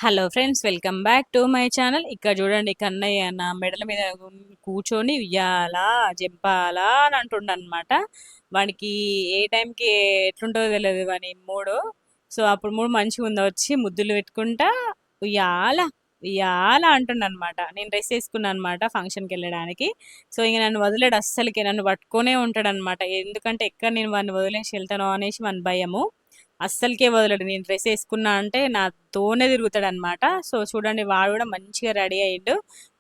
Hello friends, welcome back to my channel. ఇక్కడ చూడండి, కన్నయ్య నా మెడల మీద కూర్చొని ఉయ్యాలా జంపాలా అని అంటుండనమాట. వానికి ఏ టైంకి ఎట్లుంటుందో తెలియదు వాని మూడు. సో అప్పుడు మూడు మంచిగా ఉందా, వచ్చి ముద్దులు పెట్టుకుంటా ఉయ్యాల ఉయ్యాల అంటుండనమాట. నేను డ్రెస్ వేసుకున్నాను అనమాట ఫంక్షన్కి వెళ్ళడానికి. సో ఇంక నన్ను వదిలేడు, అస్సలకి నన్ను పట్టుకొనే ఉంటాడనమాట. ఎందుకంటే ఎక్కడ నేను వాడిని వదిలేసి వెళ్తానో అనేసి మన భయము. అస్సలకే వదలడు. నేను డ్రెస్ వేసుకున్నా అంటే నాతోనే తిరుగుతాడు అనమాట. సో చూడండి, వాడు కూడా మంచిగా రెడీ అయ్యిండు.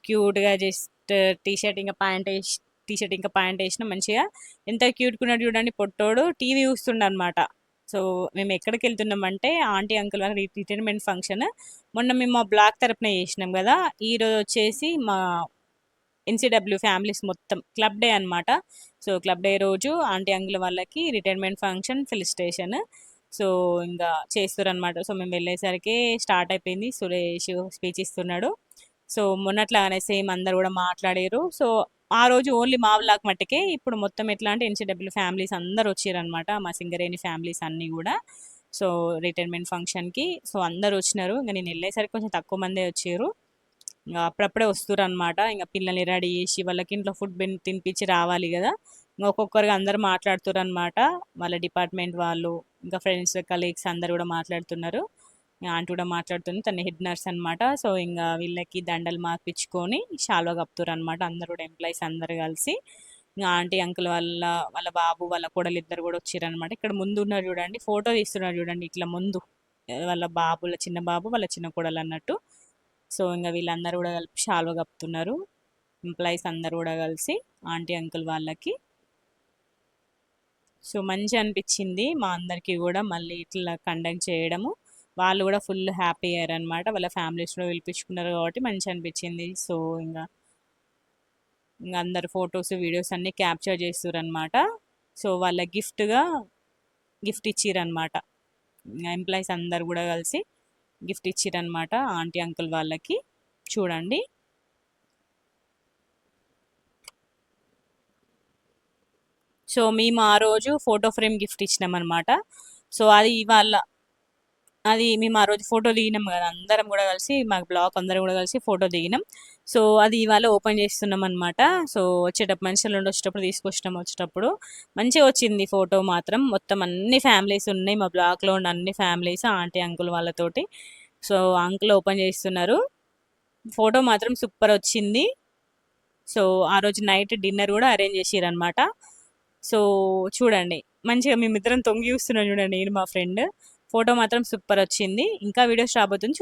క్యూట్గా జస్ట్ టీషర్ట్ ఇంకా ప్యాంట్ వేసి టీషర్ట్ ఇంకా ప్యాంట్ వేసిన మంచిగా ఎంత క్యూట్గా ఉన్నాడు చూడండి. పొట్టోడు టీవీ చూస్తుండ అనమాట. సో మేము ఎక్కడికి వెళ్తున్నామంటే ఆంటీ అంకుల్ వాళ్ళ రిటైర్మెంట్ ఫంక్షన్. మొన్న మేము మా బ్లాక్ తరపున చేసినాం కదా. ఈ రోజు వచ్చేసి మా ఎన్సీడబ్ల్యూ ఫ్యామిలీస్ మొత్తం క్లబ్ డే అనమాట. సో క్లబ్ డే రోజు ఆంటీ అంకుల్ వాళ్ళకి రిటైర్మెంట్ ఫంక్షన్ ఫెలిసిటేషన్. సో ఇంకా చేస్తారు అనమాట. సో మేము వెళ్ళేసరికి స్టార్ట్ అయిపోయింది. సురేష్ స్పీచ్ ఇస్తున్నాడు. సో మొన్నట్లాగానే సేమ్ అందరు కూడా మాట్లాడారు. సో ఆ రోజు ఓన్లీ మా బ్లాక్ మట్టుకే. ఇప్పుడు మొత్తం ఎట్లా అంటే ఎన్సీడబ్ల్యూ ఫ్యామిలీస్ అందరు వచ్చారనమాట. మా సింగరేణి ఫ్యామిలీస్ అన్నీ కూడా. సో రిటైర్మెంట్ ఫంక్షన్కి సో అందరు వచ్చినారు. ఇంకా నేను వెళ్ళేసరికి కొంచెం తక్కువ మందే వచ్చారు. ఇంకా అప్పుడప్పుడే వస్తారు అనమాట. ఇంకా పిల్లల్ని రెడీ చేసి వాళ్ళకి ఇంట్లో ఫుడ్ తినిపించి రావాలి కదా. ఇంకా ఒక్కొక్కరుగా అందరు మాట్లాడుతారు అనమాట. వాళ్ళ డిపార్ట్మెంట్ వాళ్ళు, ఇంకా ఫ్రెండ్స్ కలీగ్స్ అందరు కూడా మాట్లాడుతున్నారు. ఆంటీ కూడా మాట్లాడుతుంది, తన హెడ్ నర్స్ అనమాట. సో ఇంకా వీళ్ళకి దండలు మార్పించుకొని షాల్వా కప్పుతారు అనమాట. అందరు కూడా ఎంప్లాయీస్ అందరు కలిసి. ఇంకా ఆంటీ అంకుల్ వాళ్ళ వాళ్ళ బాబు వాళ్ళ కోడలు ఇద్దరు కూడా వచ్చారనమాట. ఇక్కడ ముందు ఉన్నారు చూడండి, ఫోటో తీస్తున్నారు చూడండి ఇట్లా ముందు. వాళ్ళ బాబుల చిన్న బాబు వాళ్ళ చిన్న కోడలు అన్నట్టు. సో ఇంకా వీళ్ళందరూ కూడా కలిపి షాల్వా కప్పుతున్నారు. ఎంప్లాయీస్ అందరు కూడా కలిసి ఆంటీ అంకుల్ వాళ్ళకి. సో మంచి అనిపించింది మా అందరికీ కూడా మళ్ళీ ఇట్లా కండక్ట్ చేయడము. వాళ్ళు కూడా ఫుల్ హ్యాపీ అయ్యారు అనమాట. వాళ్ళ ఫ్యామిలీస్ కూడా పిలిపించుకున్నారు కాబట్టి మంచి అనిపించింది. సో ఇంకా ఇంకా అందరు ఫొటోస్ వీడియోస్ అన్నీ క్యాప్చర్ చేస్తారు అనమాట. సో వాళ్ళ గిఫ్ట్ ఇచ్చిరనమాట. ఎంప్లాయీస్ అందరు కూడా కలిసి గిఫ్ట్ ఇచ్చిరనమాట ఆంటీ అంకుల్ వాళ్ళకి. చూడండి. సో మేము ఆ రోజు ఫోటో ఫ్రేమ్ గిఫ్ట్ ఇచ్చినాం అనమాట. సో అది మేము ఆ రోజు ఫోటో దిగినాం కదా, అందరం కూడా కలిసి మా బ్లాక్ అందరం కూడా కలిసి ఫోటో దిగినాం. సో అది ఇవాళ ఓపెన్ చేస్తున్నాం అనమాట. సో వచ్చేటప్పుడు మనుషులు నుండి వచ్చేటప్పుడు తీసుకొచ్చినాం. వచ్చేటప్పుడు మంచిగా వచ్చింది ఫోటో మాత్రం. మొత్తం అన్ని ఫ్యామిలీస్ ఉన్నాయి మా బ్లాక్లో ఉన్న అన్ని ఫ్యామిలీస్ ఆంటీ అంకుల్ వాళ్ళతోటి. సో అంకుల్ ఓపెన్ చేస్తున్నారు. ఫోటో మాత్రం సూపర్ వచ్చింది. సో ఆ రోజు నైట్ డిన్నర్ కూడా అరేంజ్ చేసిరనమాట. సో చూడండి, మంచిగా మేమిద్దరం తొంగి చూస్తున్నాం చూడండి, నేను మా ఫ్రెండ్. ఫోటో మాత్రం సూపర్ వచ్చింది. ఇంకా వీడియోస్ రాబోతుంది.